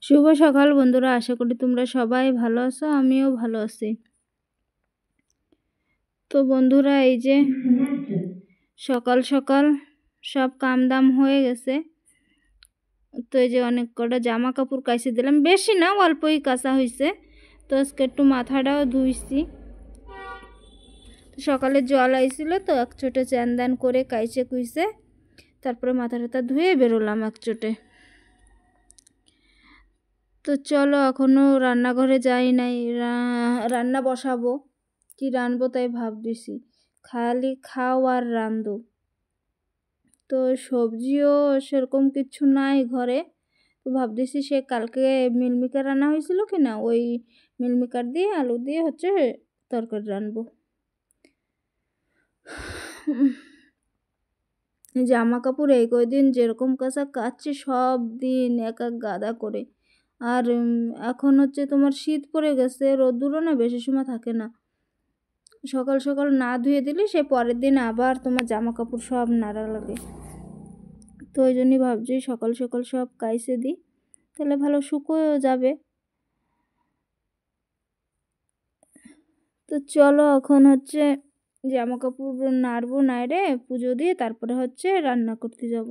শুভ সকাল বন্ধুরা, আশা করি তোমরা সবাই ভালো আছো। আমিও ভালো আছি। তো বন্ধুরা, এই যে সকাল সকাল সব কাম দাম হয়ে গেছে। তো এই যে অনেক কটা জামা কাপড় কাচে দিলাম, বেশি না, অল্পই কাচা হয়েছে। তো আজকে একটু মাথাটাও ধুইছি। সকালে জল আইছিল, তো এক চোটে চ্যান দান করে কাইচে কুইছে, তারপরে মাথা টাথা ধুয়ে বেরোলাম এক চোটে। তো চলো, এখনও রান্নাঘরে যাই নাই, রান্না বসাবো। কি রানবো তাই ভাবতেছি, খালি খাও আর রান্ধো। তো সবজিও সেরকম কিছু নাই ঘরে। তো ভাবতেছি সে কালকে মিলমিকার রান্না হয়েছিল কি না, ওই মিলমিকার দিয়ে আলু দিয়ে হচ্ছে তরকারি রানবো। জামা কাপড় এই কয়দিন যেরকম কাঁচা কাচ্ছি, সব দিন এক এক গাদা করে। আর এখন হচ্ছে তোমার শীত পড়ে গেছে, রোদ্দুরও না বেশি সময় থাকে না। সকাল সকাল না ধুয়ে দিলে সে পরের দিন আবার তোমার জামা কাপড় সব নাড়া লাগে। তো ওই জন্যই ভাবছি সকাল সকাল সব কাইসে দিই, তাহলে ভালো শুকোও যাবে। তো চলো, এখন হচ্ছে জামা কাপড় নাড়বো, নাড়ে পুজো দিয়ে তারপরে হচ্ছে রান্না করতে যাব।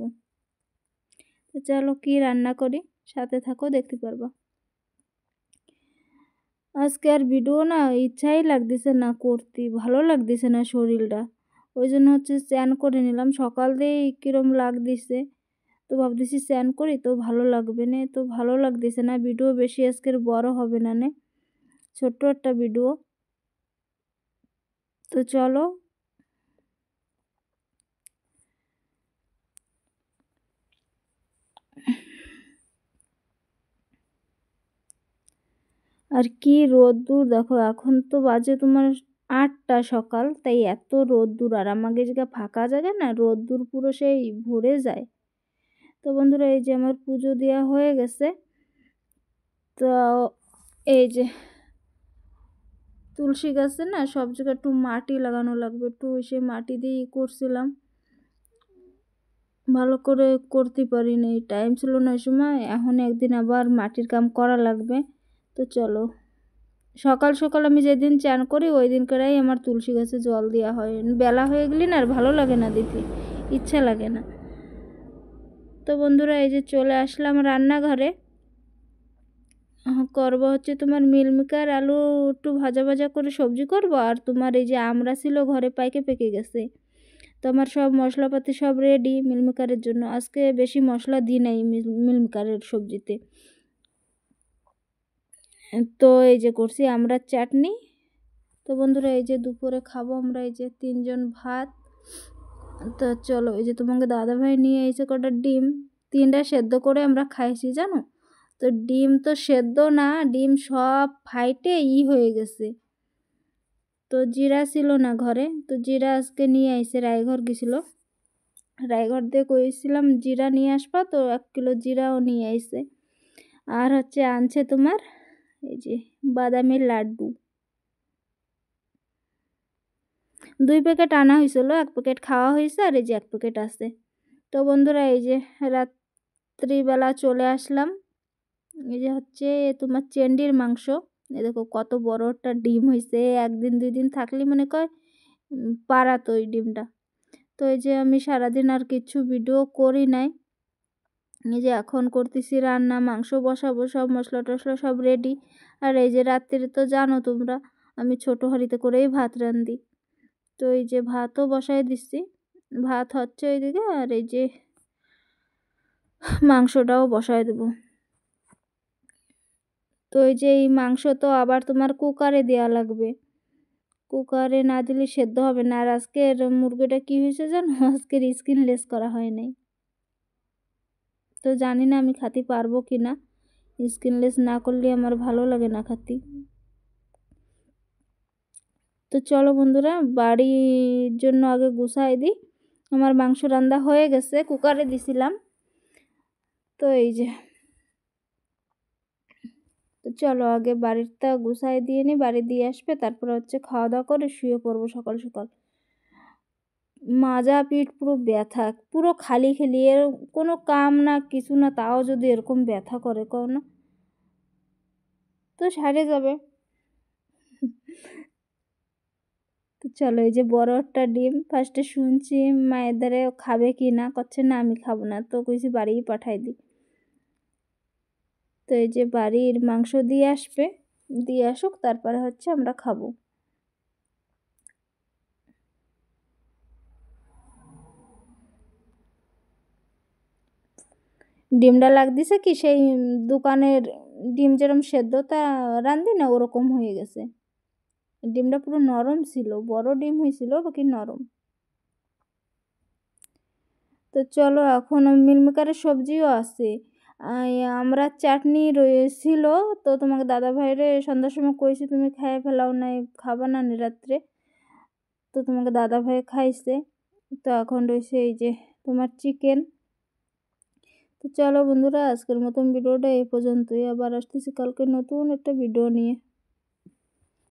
তো চলো, কি রান্না করি সাথে থাকো, দেখতে পারবা। আজকে আর ভিডিও না ইচ্ছাই লাগতেছে না করতে, ভালো লাগতেছে না শরীরটা। ওই জন্য হচ্ছে স্নান করে নিলাম, সকাল দিয়েই কিরম লাগতেছে। তো ভাবতেছি স্নান করি তো ভালো লাগবে না, তো ভালো লাগতেছে না। ভিডিও বেশি আজকের বড় হবে না, ছোট্ট একটা ভিডিও। তো চলো, আর কি রোদ্দুর দেখো, এখন তো বাজে তোমার 8টা সকাল, তাই এত রোদ্দুর। আর আমাকে জায়গা ফাঁকা জায়গা না, রোদ্দুর পুরো সেই ভরে যায়। তো বন্ধুরা, এই যে আমার পুজো দেওয়া হয়ে গেছে। তো এই যে তুলসী গাছে না সব জায়গায় একটু মাটি লাগানো লাগবে, একটু সে মাটি দিয়েই করছিলাম, ভালো করে করতে পারিনি, টাইম ছিল না ওই সময়। এখন একদিন আবার মাটির কাম করা লাগবে। তো চলো, সকাল সকাল আমি যেদিন চান করি ওই দিন করেই আমার তুলসী গাছে জল দেওয়া হয়। বেলা হয়ে গেলি না আর ভালো লাগে না দিতে, ইচ্ছা লাগে না। তো বন্ধুরা, এই যে চলে আসলাম রান্নাঘরে। করবো হচ্ছে তোমার মিলমিকার আলু একটু ভাজা ভাজা করে সবজি করব। আর তোমার এই যে আমড়া ছিল ঘরে, পাইকে পেকে গেছে। তো আমার সব মশলাপাতি সব রেডি মিলমিকারের জন্য। আজকে বেশি মশলা দিই নাই মিলমিকারের সবজিতে। তো এই যে করছি আমরা চাটনি। তো বন্ধুরা, এই যে দুপুরে খাবো আমরা এই যে 3জন ভাত। তো চলো, এই যে তোমাকে দাদাভাই নিয়ে এসে কটা ডিম, 3টা সেদ্ধ করে আমরা খাইছি জানো। তো ডিম তো সেদ্ধ না, ডিম সব ফাইটে হয়ে গেছে। তো জিরা ছিল না ঘরে, তো জিরা আজকে নিয়ে আইসে, রায়ঘর গেছিল। রায়ঘর দিয়ে কইছিলাম জিরা নিয়ে আসবা, তো 1 কিলো জিরাও নিয়ে আইসে। আর হচ্ছে আনছে তোমার এই যে বাদামের লাড্ডু, 2 প্যাকেট আনা হয়েছিল, 1 প্যাকেট খাওয়া হয়েছে আর এই যে 1 প্যাকেট আছে। তো বন্ধুরা, এই যে রাত্রিবেলা চলে আসলাম। এই যে হচ্ছে তোমার চেন্ডির মাংস। এই দেখো কত বড় একটা ডিম হয়েছে, 1 দিন 2 দিন থাকলে মনে কয় পাড়াতো ওই ডিমটা। তো এই যে আমি সারাদিন আর কিছু ভিডিও করি নাই। এই যে এখন করতেছি রান্না, মাংস বসাবো, সব মশলা টশলা সব রেডি। আর এই যে রাত্রিরে তো জানো তোমরা, আমি ছোট হাঁড়িতে করেই ভাত রান্ধি। তো এই যে ভাতও বসাই দিচ্ছি, ভাত হচ্ছে ওইদিকে, আর এই যে মাংসটাও বসাই দেবো। তো এই যে এই মাংস তো আবার তোমার কুকারে দেওয়া লাগবে, কুকারে না দিলে সেদ্ধ হবে না। আর আজকের মুরগিটা কি হয়েছে জানো, আজকের স্কিনলেস করা হয় নাই। তো জানি না আমি খাতে পারবো কি না, স্কিনলেস না করলে আমার ভালো লাগে না খাতে। তো চলো বন্ধুরা, বাড়ির জন্য আগে গুছাই দিই। আমার মাংস রান্না হয়ে গেছে, কুকারে দিছিলাম। তো এই যে, তো চলো আগে বাড়িটা গুছাই দিয়ে নিই, বাড়ি দিয়ে আসবে, তারপরে হচ্ছে খাওয়া দাওয়া করে শুয়ে পড়বো সকাল সকাল। মাজা পিঠ পুরো ব্যথা, পুরো খালি খালি, এর কোনো কাম না কিছু না, তাও যদি এরকম ব্যথা করে কও না। তো সারে যাবে। তো চলো এই যে বড় একটা ডিম ফার্স্টে শুনছি মায়ের দ্বারে খাবে কি না, করছে না আমি খাবো না, তো কইছি বাড়িই পাঠাই দিই। তো এই যে বাড়ির মাংস দিয়ে আসবে, দিয়ে আসুক তারপরে হচ্ছে আমরা খাবো। ডিমটা লাগতেছে কি সেই দোকানের ডিম যেরকম সেদ্ধটা রান্ধি না ওরকম হয়ে গেছে। ডিমটা পুরো নরম ছিল, বড় ডিম হয়েছিল বাকি নরম। তো চলো এখন মিলমিকারের সবজিও আছে। আমরা চাটনি রয়েছিল, তো তোমাকে দাদা ভাইরে সন্ধ্যার সময় কইছি তুমি খাইয়ে ফেলাও নাই, খাবা না নি রাত্রে, তো তোমাকে দাদা ভাই খাইছে। তো এখন রয়েছে এই যে তোমার চিকেন। তো চলো বন্ধুরা আজকের মতন ভিডিওটা এই পর্যন্তই, আবার আসতেছি কালকে নতুন একটা ভিডিও নিয়ে।